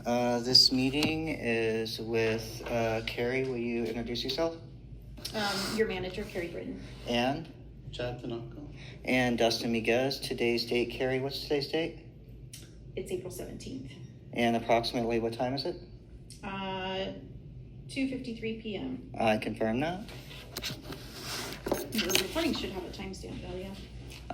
This meeting is with Carrie. Will you introduce yourself? Your manager, Carrie Britton. And? Chad Tanaka. And Dustin Miguez. Today's date, Carrie, what's today's date? It's April 17th. And approximately what time is it? 2:53 p.m. I confirm that. The recording should have a timestamp though, yeah.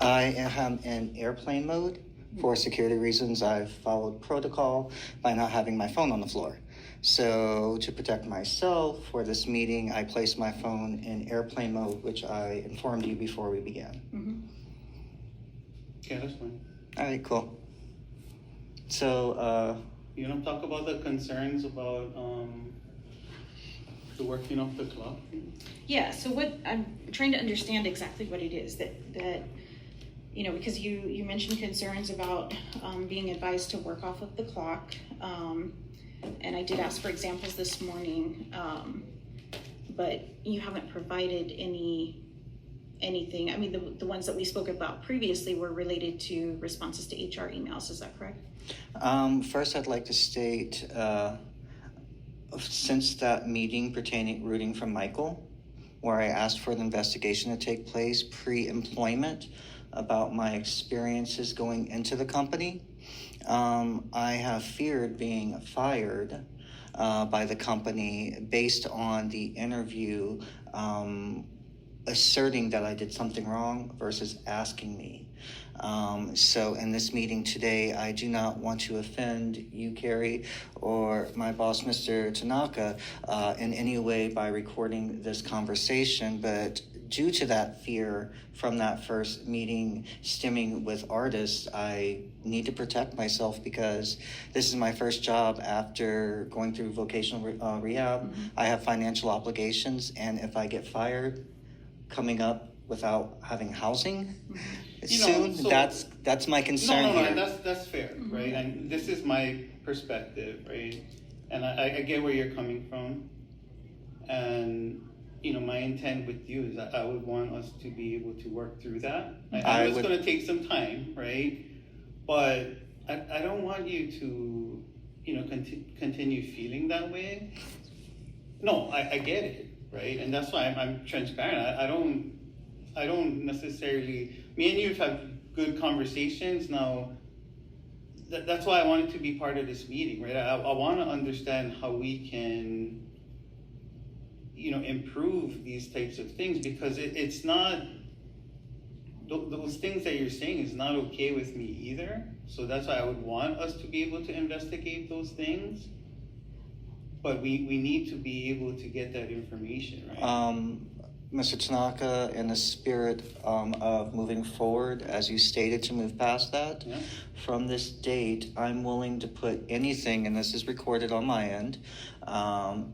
I am in airplane mode. For security reasons, I've followed protocol by not having my phone on the floor. So to protect myself for this meeting, I placed my phone in airplane mode, which I informed you before we began. Mm-hmm. Okay, that's fine. All right, cool. So, You want to talk about the concerns about the working off the clock? Yeah, so what I'm trying to understand exactly what it is that you know, because you mentioned concerns about being advised to work off of the clock. And I did ask for examples this morning, but you haven't provided anything. I mean, the ones that we spoke about previously were related to responses to HR emails. Is that correct? First, I'd like to state, since that meeting rooting from Michael, where I asked for an investigation to take place pre-employment about my experiences going into the company, I have feared being fired by the company based on the interview asserting that I did something wrong versus asking me. So in this meeting today, I do not want to offend you, Carrie, or my boss, Mr. Tanaka, in any way by recording this conversation, but due to that fear from that first meeting stemming with artists, I need to protect myself because this is my first job after going through vocational rehab. Mm-hmm. I have financial obligations, and if I get fired coming up without having housing soon, that's my concern here. No, that's fair, Mm-hmm. right? And this is my perspective, right? And I get where you're coming from. And you know, my intent with you is that I would want us to be able to work through that. I know it's going to take some time, right? But I don't want you to, you know, continue feeling that way. No, I get it, right? And that's why I'm transparent. I don't necessarily. Me and you have had good conversations. Now, that's why I wanted to be part of this meeting, right? I want to understand how we can, you know, improve these types of things, because it's not, those things that you're saying is not okay with me either. So that's why I would want us to be able to investigate those things. But we need to be able to get that information, right? Mr. Tanaka, in the spirit of moving forward, as you stated, to move past that, Yeah. from this date, I'm willing to put anything, and this is recorded on my end,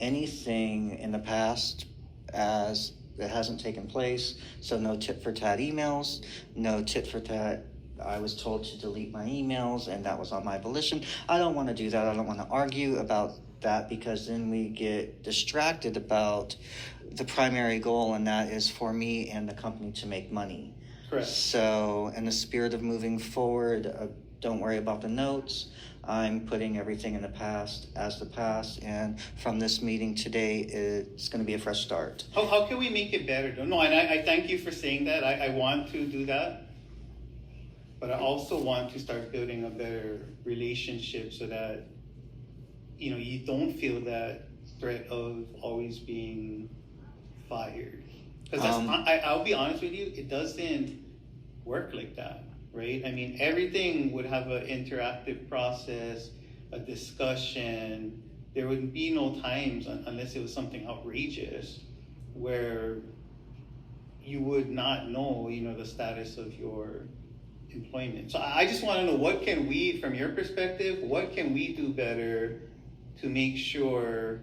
anything in the past as it hasn't taken place. So no tit for tat emails, no tit for tat. I was told to delete my emails, and that was on my volition. I don't want to do that. I don't want to argue about that, because then we get distracted about the primary goal, and that is for me and the company to make money. Correct. So in the spirit of moving forward, don't worry about the notes. I'm putting everything in the past as the past, and from this meeting today, it's going to be a fresh start. How can we make it better? No, and I thank you for saying that. I want to do that. But I also want to start building a better relationship so that, you know, you don't feel that threat of always being fired. Because I'll be honest with you, it doesn't work like that, right? I mean, everything would have an interactive process, a discussion. There would be no times, unless it was something outrageous, where you would not know, you know, the status of your employment. So I just want to know, what can we, from your perspective, what can we do better to make sure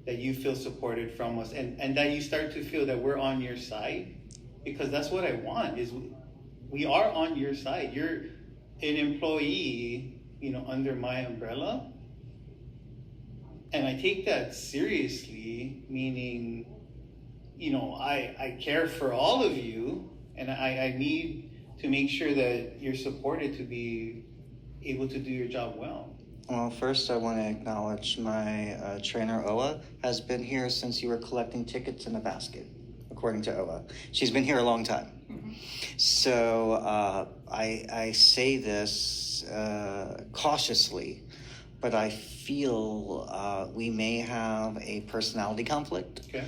that you feel supported from us, and that you start to feel that we're on your side? Because that's what I want, is we are on your side. You're an employee, you know, under my umbrella. And I take that seriously, meaning, you know, I care for all of you, and I need to make sure that you're supported to be able to do your job well. Well, first I want to acknowledge my trainer, Oa, has been here since you were collecting tickets in a basket, according to Oa. She's been here a long time. Mm-hmm. So I say this cautiously, but I feel we may have a personality conflict. Okay.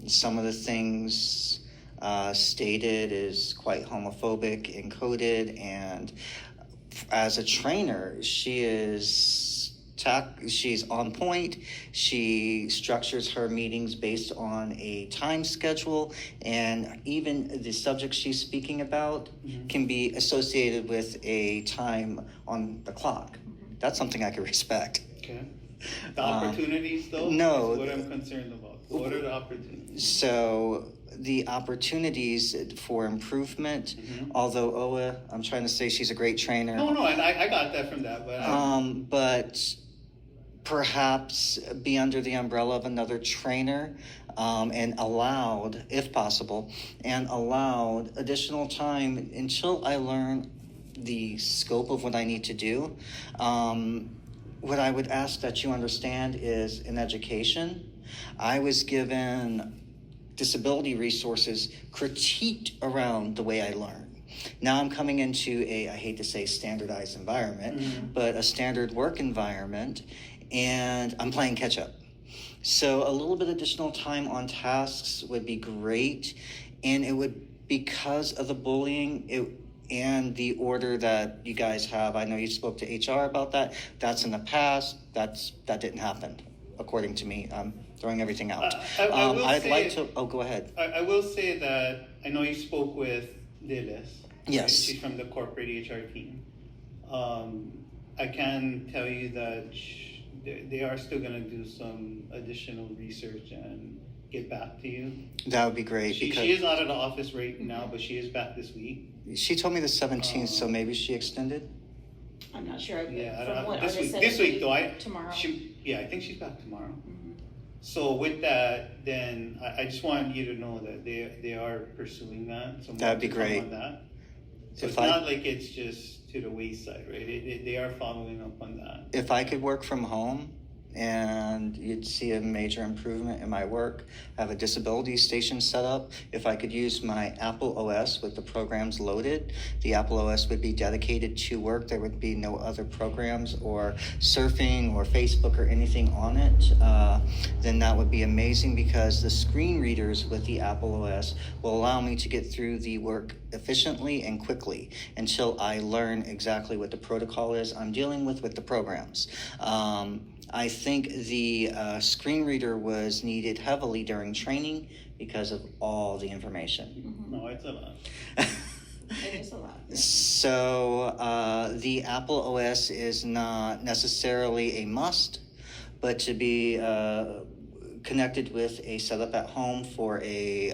Some of the things stated is quite homophobic and coded, and as a trainer, she's on point. She structures her meetings based on a time schedule, and even the subjects she's speaking about can be associated with a time on the clock. That's something I can respect. Okay. The opportunities, though, no, is what I'm concerned about. What are the opportunities? So the opportunities for improvement, although Oa, I'm trying to say she's a great trainer. No, and I got that from that, but but perhaps be under the umbrella of another trainer, and allowed, if possible, additional time until I learn the scope of what I need to do. What I would ask that you understand is in education, I was given disability resources critiqued around the way I learn. Now I'm coming into I hate to say standardized environment, but a standard work environment, and I'm playing catch up. So a little bit additional time on tasks would be great, and it would, because of the bullying, and the order that you guys have. I know you spoke to HR about that. That's in the past. That didn't happen, according to me. I'm throwing everything out. I'd like to. Oh, go ahead. I will say that I know you spoke with Lilis. Yes. Right? She's from the corporate HR team. I can tell you that they are still going to do some additional research and get back to you. That would be great. She is out of the office right now, but she is back this week. She told me the 17th, so maybe she extended? I'm not sure. Yeah, From what this Artis week. said, This week, though, tomorrow. I think she's back tomorrow. So with that, then I just want you to know that they are pursuing that. So That'd be great. On that. So If it's I- not like it's just to the wayside, right? They are following up on that. If I could work from home, and you'd see a major improvement in my work. I have a disability station set up. If I could use my Apple OS with the programs loaded, the Apple OS would be dedicated to work. There would be no other programs or surfing or Facebook or anything on it. Then that would be amazing, because the screen readers with the Apple OS will allow me to get through the work efficiently and quickly until I learn exactly what the protocol is I'm dealing with the programs. I think the screen reader was needed heavily during training because of all the information. No, it's a lot. It is a lot. So the Apple OS is not necessarily a must, but to be connected with a setup at home for a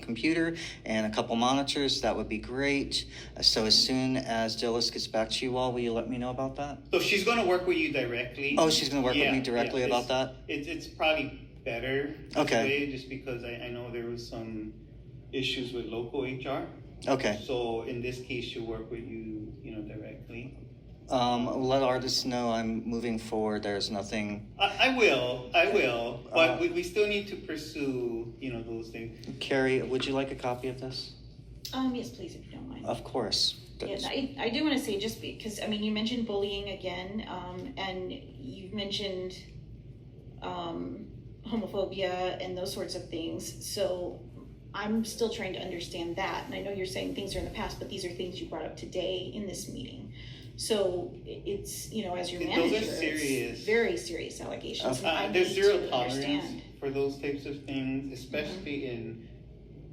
computer and a couple monitors, that would be great. So as soon as Dillis gets back to you all, will you let me know about that? So she's going to work with you directly. Oh, she's going to work with me directly about that? It's probably better this way, just because I know there was some issues with local HR. Okay. So in this case, she'll work with you, directly. Let artists know I'm moving forward. There's nothing. I will, but we still need to pursue, those things. Carrie, would you like a copy of this? Yes, please, if you don't mind. Of course. Yeah, I do want to say, just because, you mentioned bullying again, and you've mentioned homophobia and those sorts of things. So I'm still trying to understand that. And I know you're saying things are in the past, but these are things you brought up today in this meeting. So it's, as your manager, Those are serious. It's very serious allegations. And I there's need zero to tolerance understand. for those types of things, especially in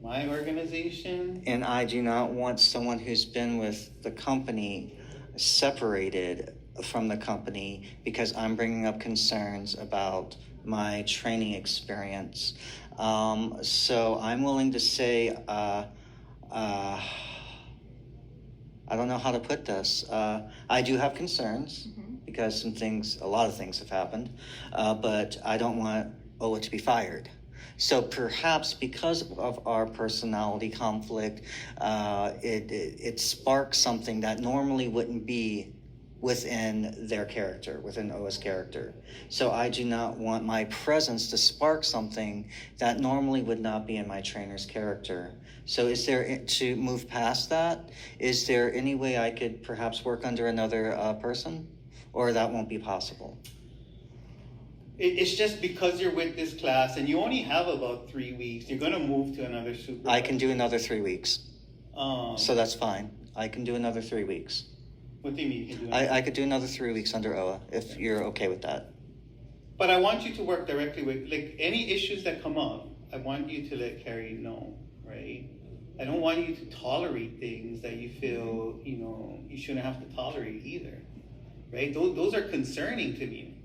my organization. And I do not want someone who's been with the company separated from the company because I'm bringing up concerns about my training experience. So I'm willing to say, I don't know how to put this. I do have concerns because a lot of things have happened, but I don't want Ola to be fired. So perhaps because of our personality conflict, it sparks something that normally wouldn't be within their character, within OA's character. So I do not want my presence to spark something that normally would not be in my trainer's character. So is there, to move past that, is there any way I could perhaps work under another person? Or that won't be possible? It's just because you're with this class and you only have about 3 weeks, you're going to move to another supervisor. I can do another 3 weeks. So that's fine. I can do another 3 weeks. What do you mean you can do? I could do another 3 weeks under OA if you're okay with that. But I want you to work directly with, like, any issues that come up, I want you to let Carrie know, right? I don't want you to tolerate things that you feel, you shouldn't have to tolerate either, right? Those are concerning to me.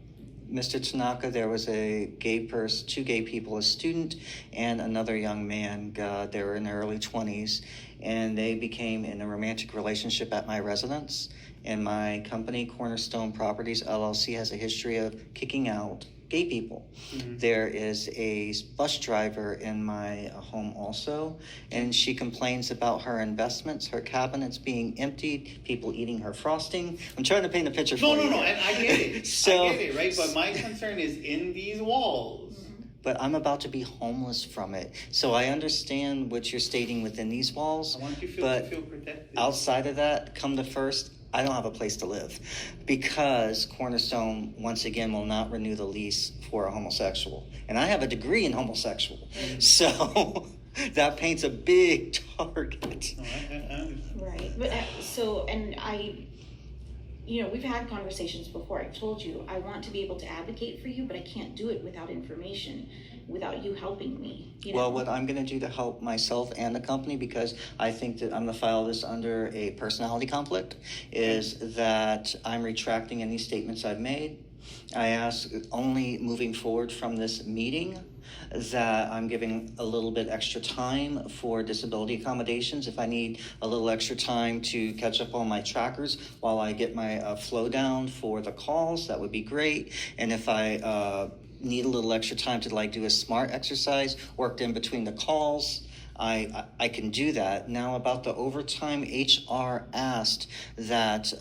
Mr. Tanaka, there was two gay people, a student and another young man. They were in their early 20s, and they became in a romantic relationship at my residence. And my company, Cornerstone Properties, LLC, has a history of kicking out gay people. Mm-hmm. There is a bus driver in my home also, and she complains about her investments, her cabinets being emptied, people eating her frosting. I'm trying to paint a picture for you. No, and I get it. I get it, right? But my concern is in these walls. But I'm about to be homeless from it. So I understand what you're stating within these walls. I want you to feel protected. Outside of that, come the first, I don't have a place to live because Cornerstone, once again, will not renew the lease for a homosexual. And I have a degree in homosexual. So that paints a big target. Right. But we've had conversations before. I've told you, I want to be able to advocate for you, but I can't do it without information, without you helping me. Well, what I'm going to do to help myself and the company, because I think that I'm going to file this under a personality conflict, is that I'm retracting any statements I've made. I ask only moving forward from this meeting that I'm giving a little bit extra time for disability accommodations. If I need a little extra time to catch up on my trackers while I get my flow down for the calls, that would be great. And if I need a little extra time to do a SMART exercise worked in between the calls, I can do that. Now about the overtime, HR asked that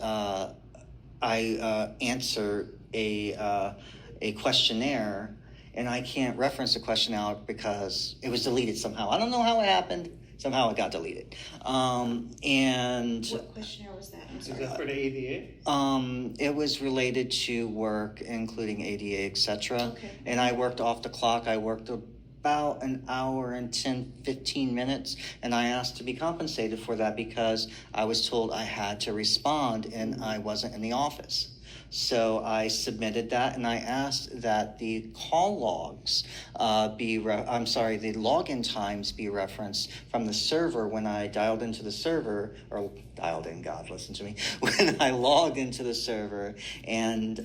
I answer a questionnaire, and I can't reference the questionnaire because it was deleted somehow. I don't know how it happened. Somehow it got deleted. And what questionnaire was that? I'm sorry. Is that for the ADA? It was related to work, including ADA, etc. Okay. And I worked off the clock. I worked about an hour and 15 minutes, and I asked to be compensated for that because I was told I had to respond and I wasn't in the office. So I submitted that, and I asked that the call logs the login times be referenced from the server when I dialed into the server, or dialed in, God, listen to me, when I logged into the server and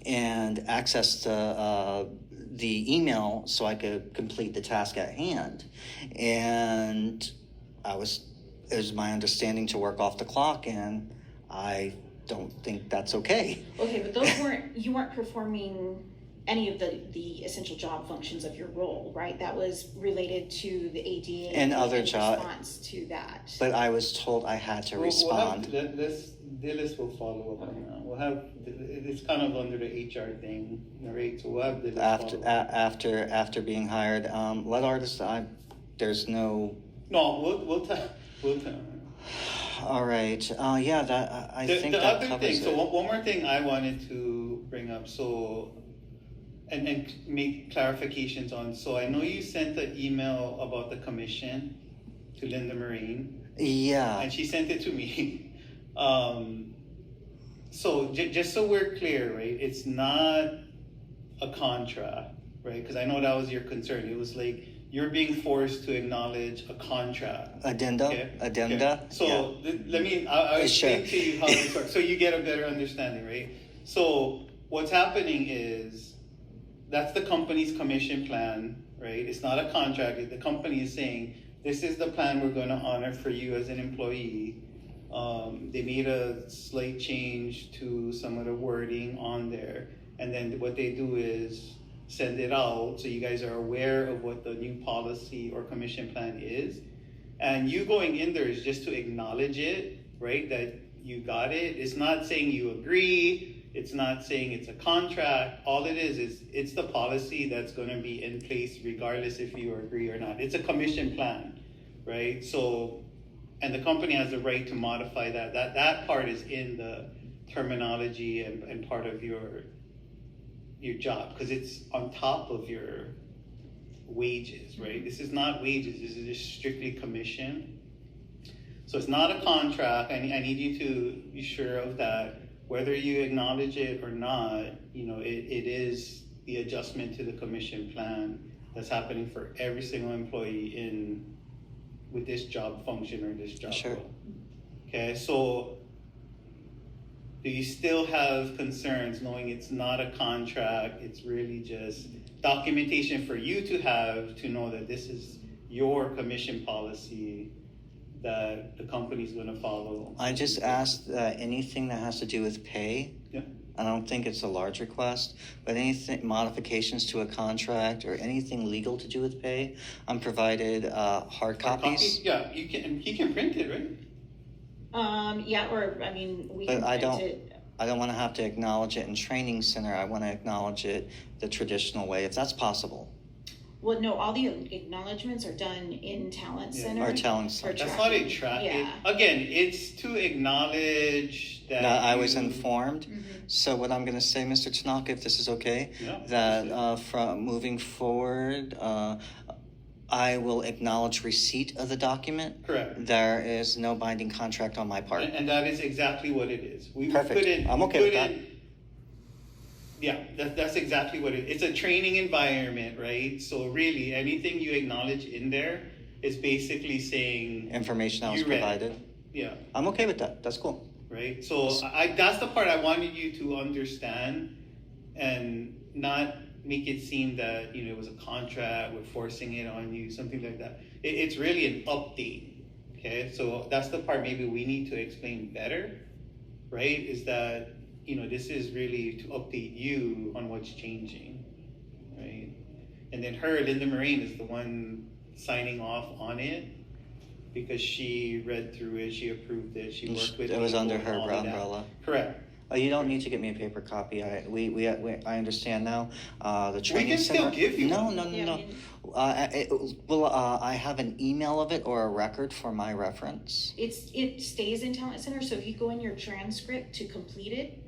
accessed the email so I could complete the task at hand. And it was my understanding to work off the clock, and I don't think that's okay. Okay, but you weren't performing any of the essential job functions of your role, right? That was related to the ADA and other job response to that. But I was told I had to respond. Dillis will follow up on that. We'll have, it's kind of under the HR thing, right? So we'll have Dillis after being hired. Let artists. There's no. No, we'll tell. All right. I think that other covers thing. it. So one more thing I wanted to bring up. So, and make clarifications on. So I know you sent an email about the commission to Linda Marine. Yeah. And she sent it to me. So just so we're clear, right? It's not a contract, right? Because I know that was your concern. It was like you're being forced to acknowledge a contract. Addenda. Okay? Addenda. Okay. So I'll explain to you how this works, so you get a better understanding, right? So what's happening is that's the company's commission plan, right? It's not a contract. The company is saying, this is the plan we're going to honor for you as an employee. They made a slight change to some of the wording on there. And then what they do is send it out so you guys are aware of what the new policy or commission plan is. And you going in there is just to acknowledge it, right? That you got it. It's not saying you agree. It's not saying it's a contract. All it is it's the policy that's going to be in place regardless if you agree or not. It's a commission plan, right? So, and the company has the right to modify that. That part is in the terminology and part of your job, because it's on top of your wages, right? This is not wages. This is just strictly commission. So it's not a contract. I need you to be sure of that. Whether you acknowledge it or not, you know, it is the adjustment to the commission plan that's happening for every single employee with this job function or this job Sure. role. Okay, so do you still have concerns knowing it's not a contract? It's really just documentation for you to have to know that this is your commission policy that the company's going to follow. I just asked anything that has to do with pay. Yeah. I don't think it's a large request, but anything modifications to a contract or anything legal to do with pay, I'm provided hard copies. Yeah, he can print it, right? Yeah, or I mean, we But can I print it. I don't want to have to acknowledge it in training center. I want to acknowledge it the traditional way, if that's possible. Well, no, all the acknowledgements are done in Talent Yeah. Center. Or telling for something. That's not a tracking. track. Yeah. Again, it's to acknowledge that I was you- informed. Mhm. So what I'm going to say, Mr. Tanaka, if this is okay, Yeah, that from moving forward, I will acknowledge receipt of the document. Correct. There is no binding contract on my part. And that is exactly what it is. We Perfect. put in, I'm we okay put with that. in- Yeah, that's exactly what it is. It's a training environment, right? So really, anything you acknowledge in there is basically saying, Information I was You read it. provided. yeah, I'm okay with that. That's cool. right? So that's the part I wanted you to understand and not make it seem that, you know, it was a contract, we're forcing it on you, something like that. It's really an update, okay? So that's the part maybe we need to explain better, right? Is that, you know, this is really to update you on what's changing, right? And then Linda Marine, is the one signing off on it because she read through it, she approved it, she worked with It was people under and her all of that. umbrella. Correct. Oh, you don't need to get me a paper copy. I understand now. The training can still center. give you No, one. no, no, Yeah, no. I have an email of it or a record for my reference. It stays in Talent Center, so if you go in your transcript to complete it,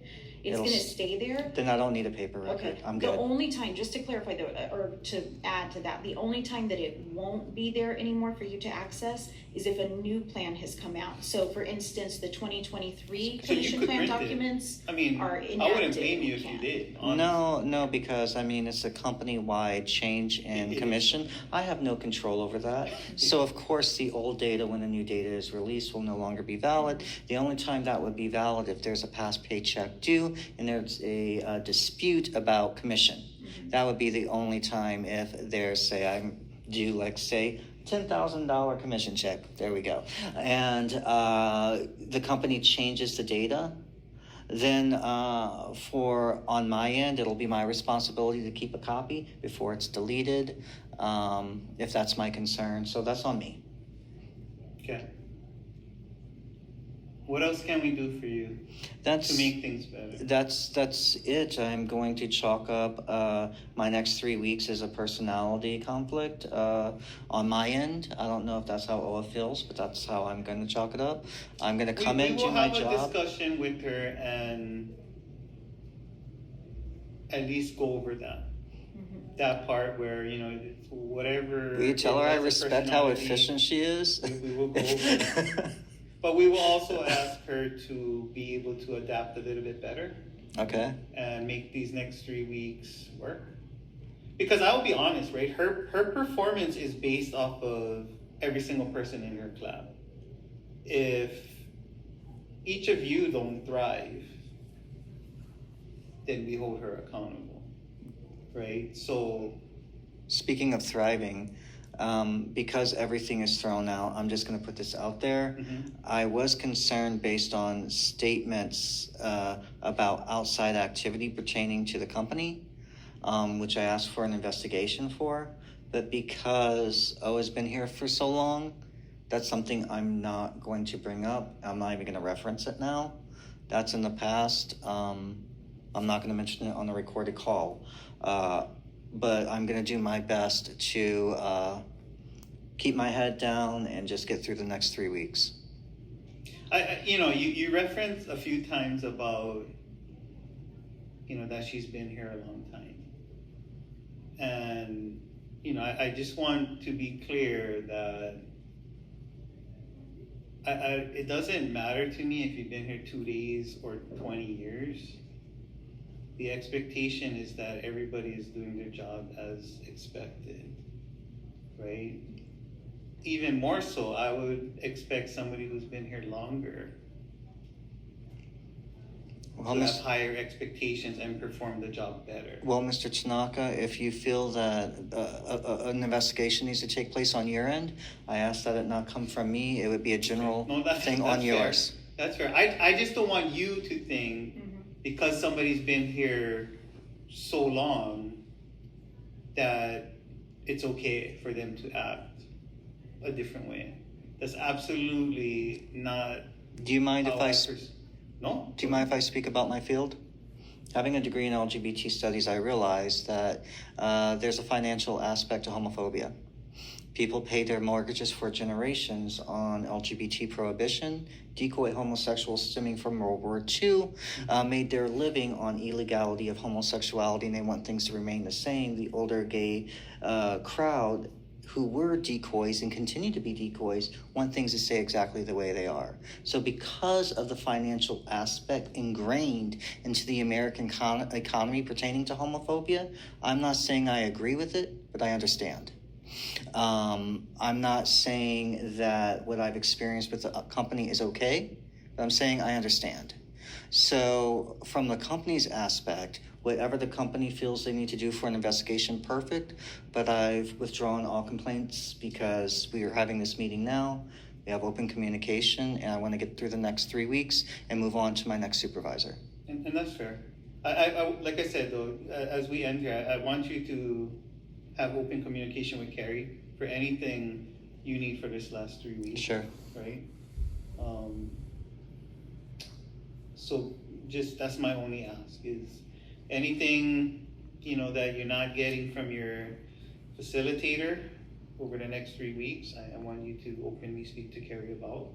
it's It'll gonna s- stay there. Then I don't need a paper record. Okay. I'm The good. only time, just to clarify though, or to add to that, the only time that it won't be there anymore for you to access is if a new plan has come out. So for instance, the 2023 So you commission could plan print it. documents I mean, are I inactive. wouldn't blame you if you can't. did. honestly. No, because I mean it's a company-wide change in It is. commission. I have no control over that. So of course the old data, when the new data is released, will no longer be valid. The only time that would be valid if there's a past paycheck due and there's a dispute about commission. That would be the only time if there's, say, I'm due, like, say, $10,000 commission check. There we go. And the company changes the data. Then on my end, it'll be my responsibility to keep a copy before it's deleted, if that's my concern. So that's on me. Okay. What else can we do for you That's to make things better? That's it. I'm going to chalk up my next 3 weeks as a personality conflict on my end. I don't know if that's how Oa feels, but that's how I'm going to chalk it up. I'm going to come in, do my We will job. have a discussion with her and at least go over that. That part where, you know, it's whatever. Will you tell her it I has a respect how personality, efficient she is? We will go over it. But we will also ask her to be able to adapt a little bit better Okay. and make these next 3 weeks work. Because I will be honest, right? Her performance is based off of every single person in her club. If each of you don't thrive, then we hold her accountable, right? So, Speaking of thriving, because everything is thrown out, I'm just going to put this out there. I was concerned based on statements about outside activity pertaining to the company, which I asked for an investigation for. But because O has been here for so long, That's something I'm not going to bring up. I'm not even going to reference it now. That's in the past. I'm not going to mention it on the recorded call. But I'm going to do my best to keep my head down and just get through the next 3 weeks. You referenced a few times about, that she's been here a long time. And, I just want to be clear that it doesn't matter to me if you've been here 2 days or 20 years. The expectation is that everybody is doing their job as expected, right? Even more so, I would expect somebody who's been here longer to have higher expectations and perform the job better. Well, Mr. Tanaka, if you feel that an investigation needs to take place on your end, I ask that it not come from me. It would be a general thing on yours. That's fair. I just don't want you to think because somebody's been here so long that it's okay for them to act a different way. That's absolutely not. Do you mind if No? Do you mind if I speak about my field? Having a degree in LGBT Studies, I realized that there's a financial aspect to homophobia. People paid their mortgages for generations on LGBT prohibition. Decoy homosexuals stemming from World War II made their living on illegality of homosexuality, and they want things to remain the same. The older gay crowd who were decoys and continue to be decoys want things to stay exactly the way they are. So because of the financial aspect ingrained into the American economy pertaining to homophobia, I'm not saying I agree with it, but I understand. I'm not saying that what I've experienced with the company is okay, but I'm saying I understand. So from the company's aspect, whatever the company feels they need to do for an investigation, perfect, but I've withdrawn all complaints because we are having this meeting now. We have open communication, and I want to get through the next 3 weeks and move on to my next supervisor. And that's fair. I like I said, though, as we end here, I want you to have open communication with Carrie for anything you need for this last 3 weeks. Sure. Right? So just, that's my only ask, is anything, that you're not getting from your facilitator over the next 3 weeks, I want you to openly speak to Carrie about,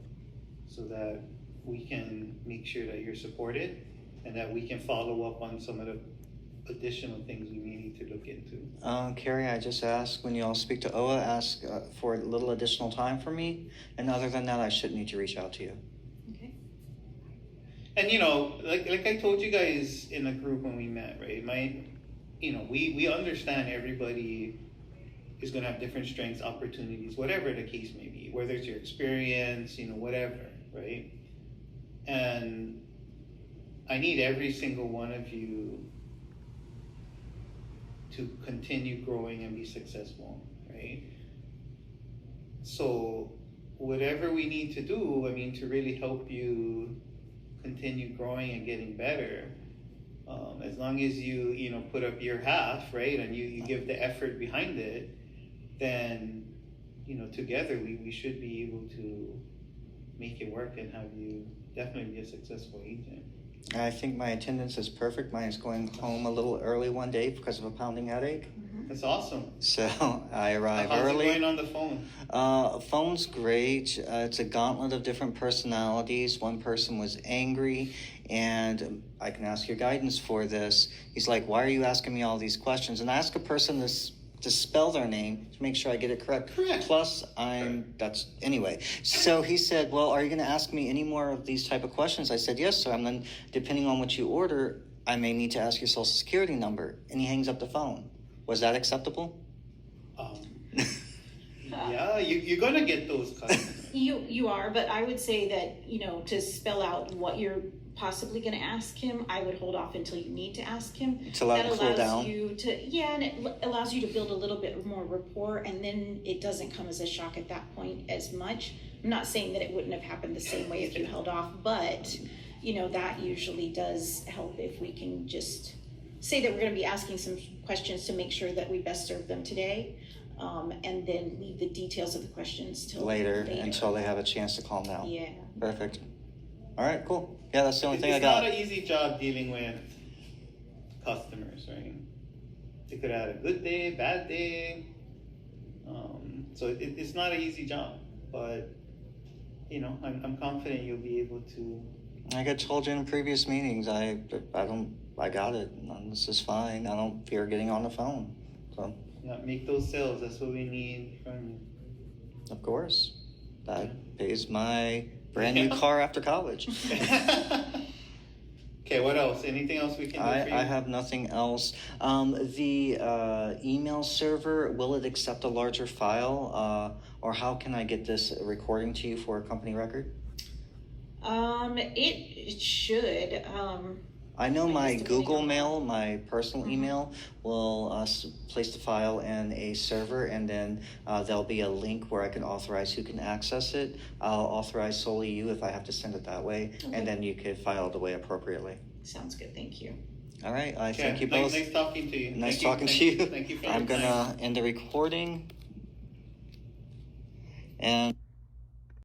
so that we can make sure that you're supported and that we can follow up on some of the additional things we may need to look into. Carrie, I just asked when you all speak to OA, ask for a little additional time for me, and other than that, I shouldn't need to reach out to you. Okay. And like I told you guys in the group when we met, right? We understand everybody is going to have different strengths, opportunities, whatever the case may be, whether it's your experience, whatever, right? And I need every single one of you to continue growing and be successful, right? So whatever we need to do, to really help you continue growing and getting better, as long as you put up your half, right, and you give the effort behind it, then together we should be able to make it work and have you definitely be a successful agent. I think my attendance is perfect. Mine is going home a little early one day because of a pounding headache. That's awesome. So I arrive How's early. it going on the phone? Phone's great. It's a gauntlet of different personalities. One person was angry, and I can ask your guidance for this. He's like, "Why are you asking me all these questions?" And I ask a person to spell their name to make sure I get it correct. Correct. Plus, anyway. So he said, "Well, are you going to ask me any more of these type of questions?" I said, "Yes, sir. And then, depending on what you order, I may need to ask your social security number." And he hangs up the phone. Was that acceptable? Yeah, you're gonna get those customers. You are, but I would say that, to spell out what you're possibly going to ask him, I would hold off until you need to ask him. To allow to cool down. And it allows you to build a little bit more rapport, and then it doesn't come as a shock at that point as much. I'm not saying that it wouldn't have happened the same way if you held off, but that usually does help if we can just say that we're going to be asking some questions to make sure that we best serve them today. and then leave the details of the questions till Later, until they have a chance to calm down. Yeah. Perfect. All right, cool. Yeah, that's the only thing I It's got. not an easy job dealing with customers, right? They could have had a good day, bad day. So it's not an easy job, but you know, I'm confident you'll be able to. Like I told you in previous meetings, I got it. This is fine. I don't fear getting on the phone. So. Yeah, make those sales. That's what we need from you. Of course. That pays my brand new car after college. Okay, what else? Anything else we can do for you? I have nothing else. The email server, will it accept a larger file? Or how can I get this recording to you for a company record? It should. I know my just Google depending on Mail, my personal email, will place the file in a server, and then there'll be a link where I can authorize who can access it. I'll authorize solely you if I have to send it that way, Okay. and then you could file it away appropriately. Sounds good. Thank you. All right, I Okay, thank you both. Nice talking to you. Nice Thank you. talking to you. Thank you for I'm your time. gonna end the recording. And